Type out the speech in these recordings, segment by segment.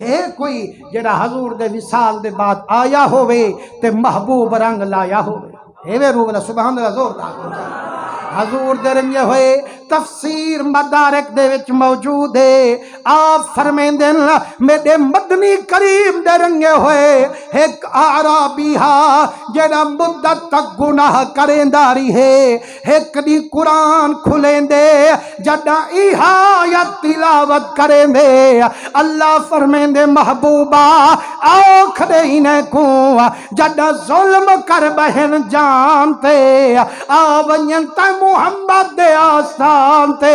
اے کوئی جڑا حضور دے وصال دے بعد آیا ہوئے تے محبوب رنگ لایا ہوئے اے روح اللہ سبحان اللہ زور دا حضور دے رنگے ہوئے تفسیر مدارک دے وچ موجود ہے آپ فرمیندے میرے مدنی کریم دے رنگے ہوئے ایک اعرابی ہا جڑا مدت تک گناہ کرینداری ہے ایک دی قرآن کھلیندے جڑا ایہا یا تلاوت کریندے اللہ فرمیندے محبوبہ آنکھ دے انہیں کو جڑا ظلم کر بہن جانتے آونین تے محمد دے آستان تے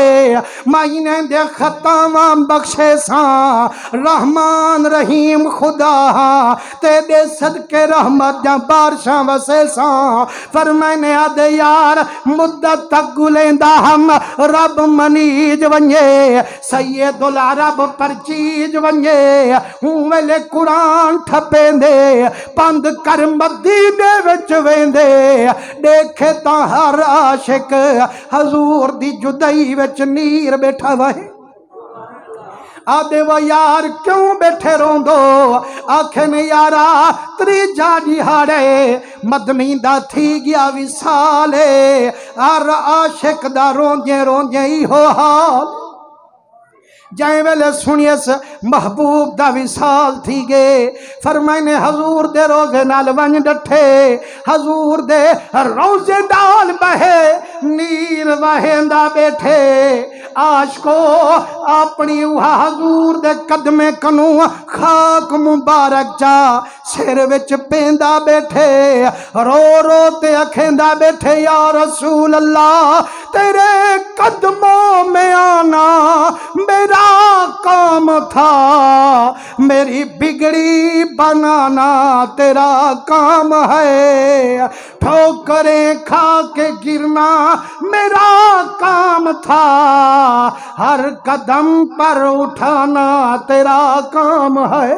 مائنے دے خطاواں بخشے ساں رحمان رحیم خدا تے دے صدقے رحمت جا بارشاں وسے ساں فرمائنے آدھے یار مدت تک گلیندہ ہم رب منیج ونجے سید العرب پر چیج ونجے ہوں ویلے قرآن ٹھپیں دے پند کر مدینے وچ ویندے دیکھے تا ہر عاشق حضور دی جدائی وچ نیر بیٹھا وائے آدھے وہ یار کیوں بیٹھے روندو آنکھیں یارا تری جاڑی ہاڑے مدنی دا تھی گیا وصالے ہر عاشق دا رونجے رونجے ہی ہو حال جائیں ویلے سنیس محبوب دا وصال تھی گے فرمائنے حضور دے روزے نال ونج ڈٹھے حضور دے روزے ڈال بہے نیر وہندہ بیٹھے عاشقو اپنی وہاں حضور دے قدمے کنو خاک مبارک جا سر وچ پیندہ بیٹھے رو رو تے اکھیندہ بیٹھے یا رسول اللہ تیرے قدموں میں آنا میرا کام تھا میری بگڑی بنانا تیرا کام ہے ٹھوکریں کھا کے گرنا میرا کام تھا ہر قدم پر اٹھانا تیرا کام ہے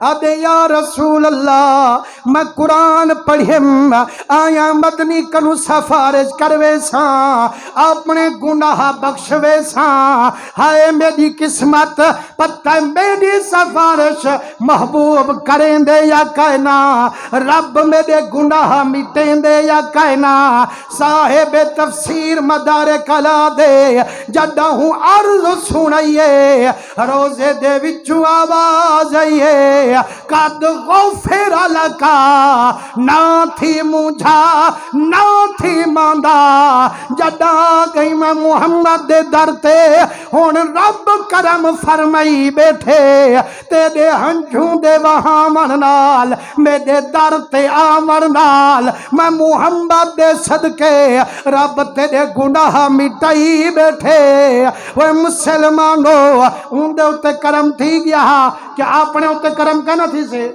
آدھے یا رسول اللہ میں قرآن پڑھیم آیا مدنی کنو سفارش کروے ساں اپنے گناہ بخشوے ساں ہائے میری قسمت پتہ میری سفارش محبوب کریں دے یا کہنا رب میرے گناہ مٹیں دے یا کہنا صاحب تفسیر مدارک لا دے جڑا ہوں عرض سنائیے روزے دے وچو آواز آئیے قد غفر لکا نہ تھی مجھا نہ تھی ماندہ جڑا گئی میں محمد دے درتے ہون رب کرم فرمائی بیٹھے تیرے ہنجھوں دے وہاں مننال میرے درتے آمرنال میں محمد دے صدقے رب تیرے گناہ مٹائی بیٹھے وہ مسلمانوں ان دے اتے کرم تھی گیا کہ آپ نے اتے کرم کہنا تھی سے